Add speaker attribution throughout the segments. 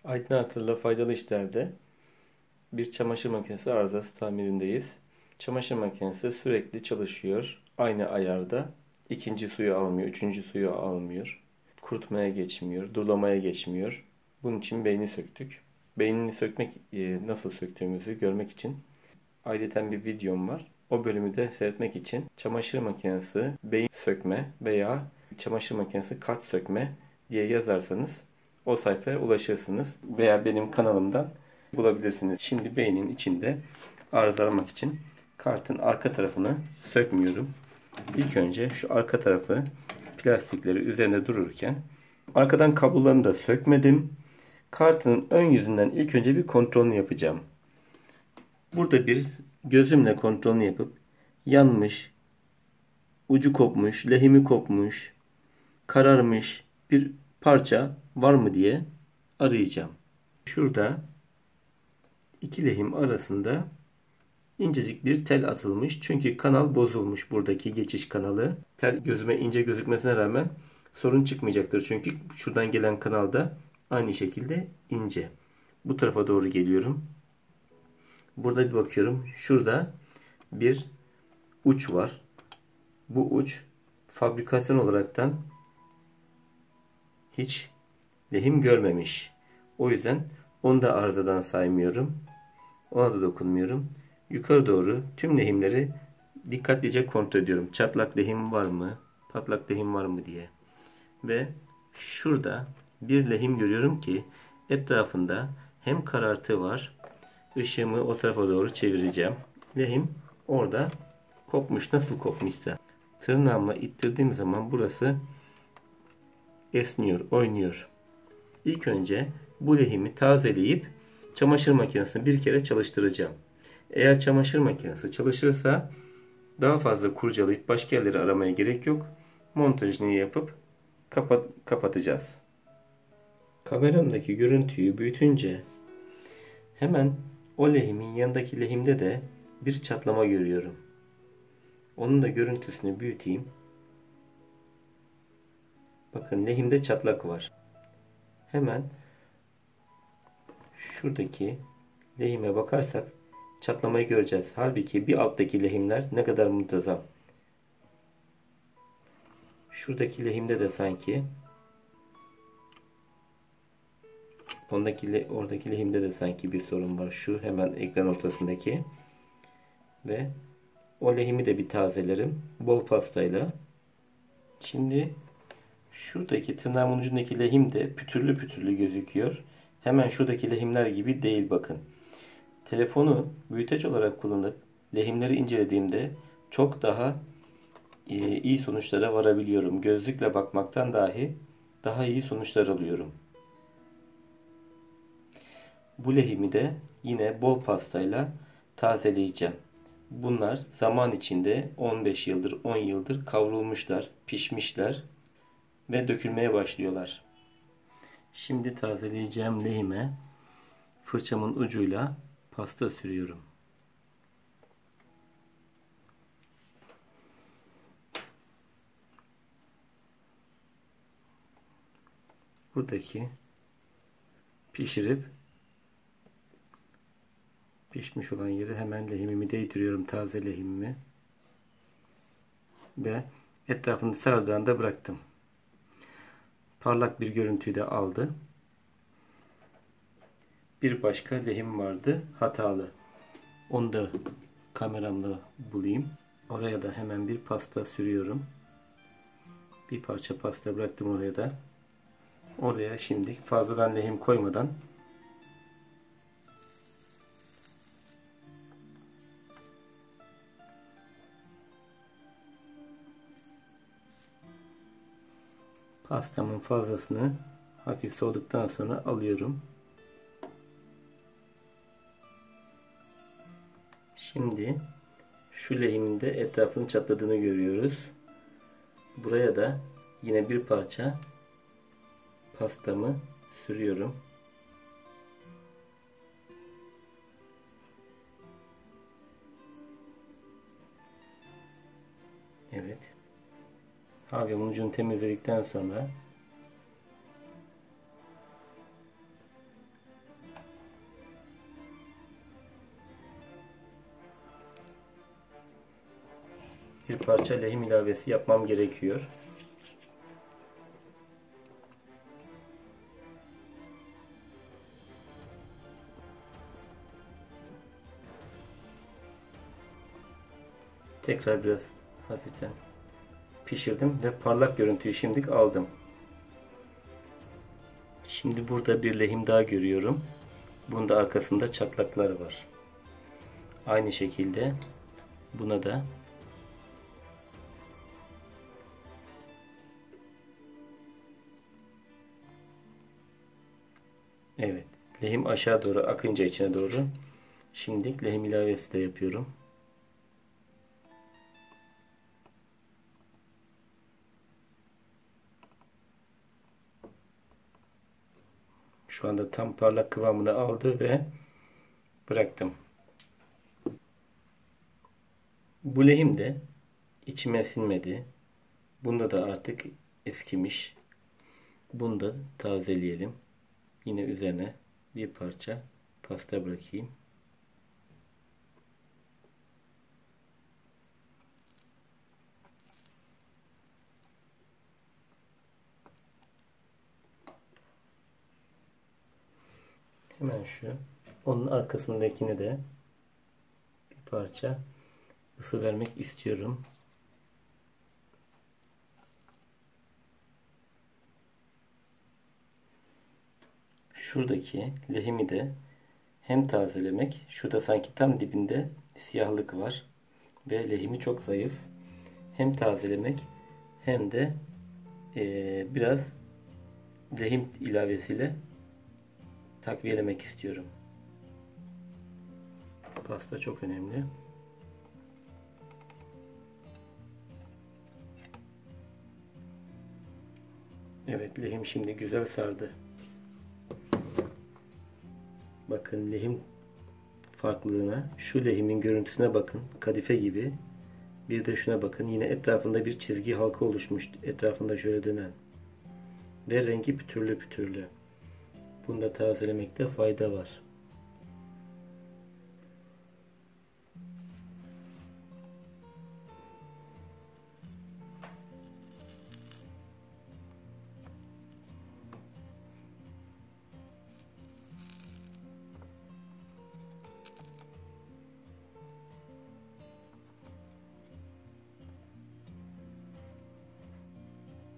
Speaker 1: Aydın Artır'la faydalı işlerde bir çamaşır makinesi arızası tamirindeyiz. Çamaşır makinesi sürekli çalışıyor. Aynı ayarda. İkinci suyu almıyor, üçüncü suyu almıyor. Kurutmaya geçmiyor, durulamaya geçmiyor. Bunun için beyni söktük. Beynini sökmek, nasıl söktüğümüzü görmek için ayrıca bir videom var. O bölümü de seyretmek için çamaşır makinesi beyin sökme veya çamaşır makinesi kart sökme diye yazarsanız o sayfaya ulaşırsınız. Veya benim kanalımdan bulabilirsiniz. Şimdi beynin içinde arızalamak için kartın arka tarafını sökmüyorum. İlk önce şu arka tarafı plastikleri üzerinde dururken arkadan kablolarını da sökmedim. Kartın ön yüzünden ilk önce bir kontrolünü yapacağım. Burada bir gözümle kontrolünü yapıp yanmış, ucu kopmuş, lehimi kopmuş, kararmış bir parça var mı diye arayacağım. Şurada iki lehim arasında incecik bir tel atılmış. Çünkü kanal bozulmuş, buradaki geçiş kanalı. Tel gözüme ince gözükmesine rağmen sorun çıkmayacaktır. Çünkü şuradan gelen kanal da aynı şekilde ince. Bu tarafa doğru geliyorum. Burada bir bakıyorum. Şurada bir uç var. Bu uç fabrikasyon olaraktan hiç lehim görmemiş. O yüzden onu da arızadan saymıyorum. Ona da dokunmuyorum. Yukarı doğru tüm lehimleri dikkatlice kontrol ediyorum. Çatlak lehim var mı? Patlak lehim var mı diye. Ve şurada bir lehim görüyorum ki etrafında hem karartı var. Işığımı o tarafa doğru çevireceğim. Lehim orada kopmuş. Nasıl kopmuşsa. Tırnağımla ittirdiğim zaman burası esniyor, oynuyor. İlk önce bu lehimi tazeleyip çamaşır makinesini bir kere çalıştıracağım. Eğer çamaşır makinesi çalışırsa daha fazla kurcalayıp başka yerleri aramaya gerek yok. Montajını yapıp kapatacağız. Kameramdaki görüntüyü büyütünce hemen o lehimin yanındaki lehimde de bir çatlama görüyorum. Onun da görüntüsünü büyüteyim. Bakın lehimde çatlak var. Hemen şuradaki lehime bakarsak çatlamayı göreceğiz. Halbuki bir alttaki lehimler ne kadar muntazam. Şuradaki lehimde de sanki oradaki lehimde de sanki bir sorun var. Şu hemen ekran ortasındaki. Ve o lehimi de bir tazelerim. Bol pastayla. Şimdi şuradaki tırnağımın ucundaki lehim de pütürlü pütürlü gözüküyor. Hemen şuradaki lehimler gibi değil bakın. Telefonu büyüteç olarak kullanıp lehimleri incelediğimde çok daha iyi sonuçlara varabiliyorum. Gözlükle bakmaktan dahi daha iyi sonuçlar alıyorum. Bu lehimi de yine bol pastayla tazeleyeceğim. Bunlar zaman içinde 15 yıldır, 10 yıldır kavrulmuşlar, pişmişler ve dökülmeye başlıyorlar. Şimdi tazeleyeceğim lehime fırçamın ucuyla pasta sürüyorum. Buradaki pişmiş olan yeri hemen lehimimi değdiriyorum, taze lehimimi. Ve etrafını sardığında bıraktım. Parlak bir görüntüyü de aldı. Bir başka lehim vardı, hatalı. Onu da kameramla bulayım. Oraya da hemen bir pasta sürüyorum. Bir parça pasta bıraktım oraya da. Oraya şimdi fazladan lehim koymadan pastamın fazlasını hafif soğuduktan sonra alıyorum. Şimdi şu lehimin de etrafının çatladığını görüyoruz. Buraya da yine bir parça pastamı sürüyorum. Evet. Havyamın ucunu temizledikten sonra bir parça lehim ilavesi yapmam gerekiyor. Tekrar biraz hafiften pişirdim ve parlak görüntüyü şimdilik aldım. Şimdi burada bir lehim daha görüyorum. Bunda arkasında çatlaklar var. Aynı şekilde buna da evet, lehim aşağı doğru akınca içine doğru. Şimdi lehim ilavesi de yapıyorum. Şu anda tam parlak kıvamını aldı ve bıraktım. Bu lehim de içime sinmedi. Bunda da artık eskimiş. Bunu da tazeleyelim. Yine üzerine bir parça pasta bırakayım. Hemen onun arkasındakine de bir parça ısı vermek istiyorum. Şuradaki lehimi de hem tazelemek, şurada sanki tam dibinde siyahlık var ve lehimi çok zayıf. Hem tazelemek hem de biraz lehim ilavesiyle takviyelemek istiyorum. Pasta çok önemli. Evet, lehim şimdi güzel sardı. Bakın lehim farklılığına, şu lehimin görüntüsüne bakın. Kadife gibi. Bir de şuna bakın. Yine etrafında bir çizgi halka oluşmuş. Etrafında şöyle dönen. Ve rengi pütürlü pütürlü. Bunu da tazelemekte fayda var.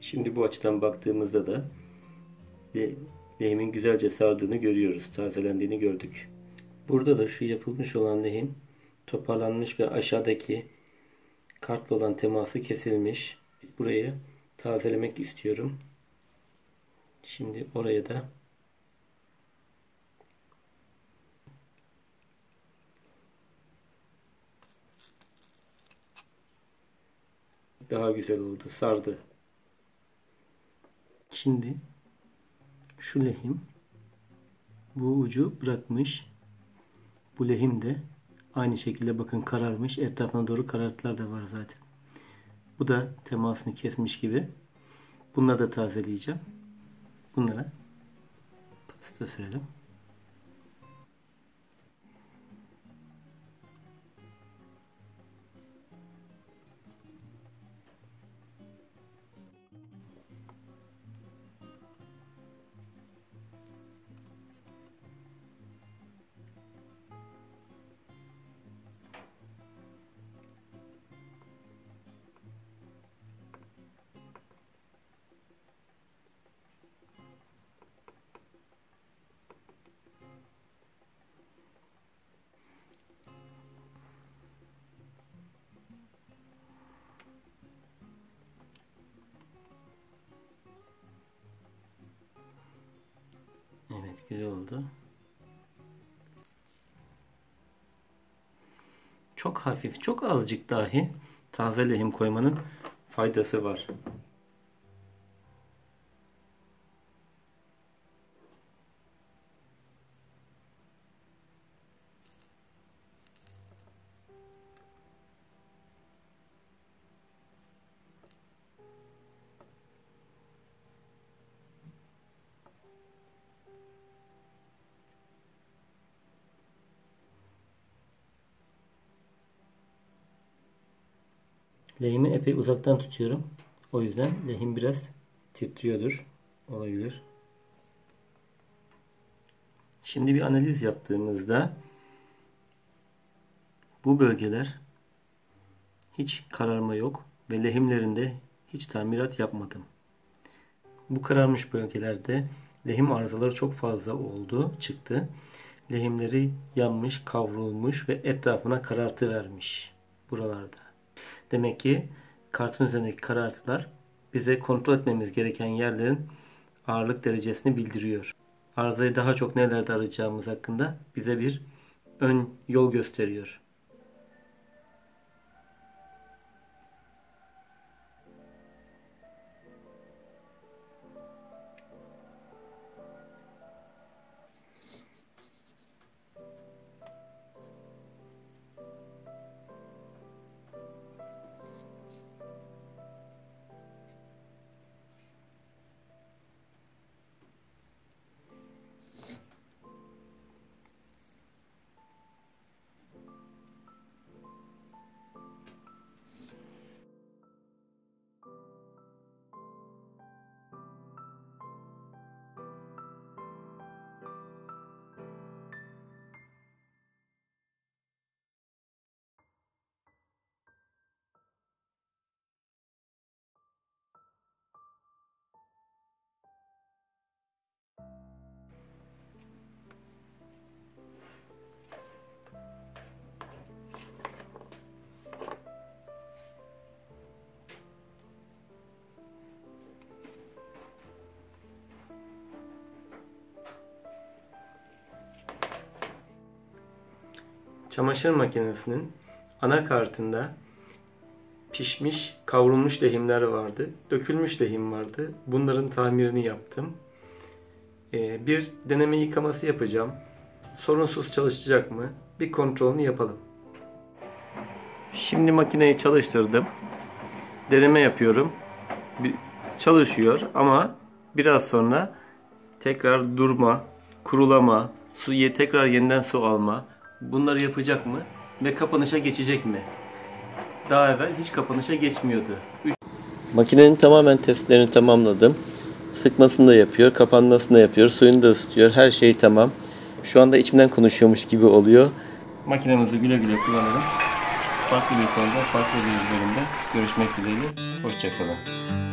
Speaker 1: Şimdi bu açıdan baktığımızda da lehimin güzelce sardığını görüyoruz. Tazelendiğini gördük. Burada da şu yapılmış olan lehim toparlanmış ve aşağıdaki kartla olan teması kesilmiş. Burayı tazelemek istiyorum. Şimdi oraya da daha güzel oldu. Sardı. Şimdi şu lehim bu ucu bırakmış. Bu lehim de aynı şekilde bakın kararmış. Etrafına doğru karartılar da var zaten. Bu da temasını kesmiş gibi. Bunları da tazeleyeceğim. Bunlara pasta sürelim. Evet, güzel oldu. Çok hafif, çok azıcık dahi taze lehim koymanın faydası var. Lehimi epey uzaktan tutuyorum. O yüzden lehim biraz titriyordur. Olabilir. Şimdi bir analiz yaptığımızda bu bölgeler hiç kararma yok ve lehimlerinde hiç tamirat yapmadım. Bu kararmış bölgelerde lehim arızaları çok fazla çıktı. Lehimleri yanmış, kavrulmuş ve etrafına karartı vermiş buralarda. Demek ki kartın üzerindeki karartılar bize kontrol etmemiz gereken yerlerin ağırlık derecesini bildiriyor. Arızayı daha çok nelerde arayacağımız hakkında bize bir ön yol gösteriyor. Çamaşır makinesinin anakartında pişmiş, kavrulmuş lehimler vardı. Dökülmüş lehim vardı. Bunların tamirini yaptım. Bir deneme yıkaması yapacağım. Sorunsuz çalışacak mı? Bir kontrolünü yapalım. Şimdi makineyi çalıştırdım. Deneme yapıyorum. Çalışıyor ama biraz sonra tekrar durma, kurulama, tekrar yeniden su alma. Bunları yapacak mı? Ve kapanışa geçecek mi? Daha evvel hiç kapanışa geçmiyordu. Makinenin tamamen testlerini tamamladım. Sıkmasını da yapıyor, kapanmasını da yapıyor, suyunu da ısıtıyor. Her şey tamam. Şu anda içimden konuşuyormuş gibi oluyor. Makinemizi güle güle kullanalım. Farklı bir konuda, farklı bir bölümde görüşmek dileğiyle. Hoşça kalın.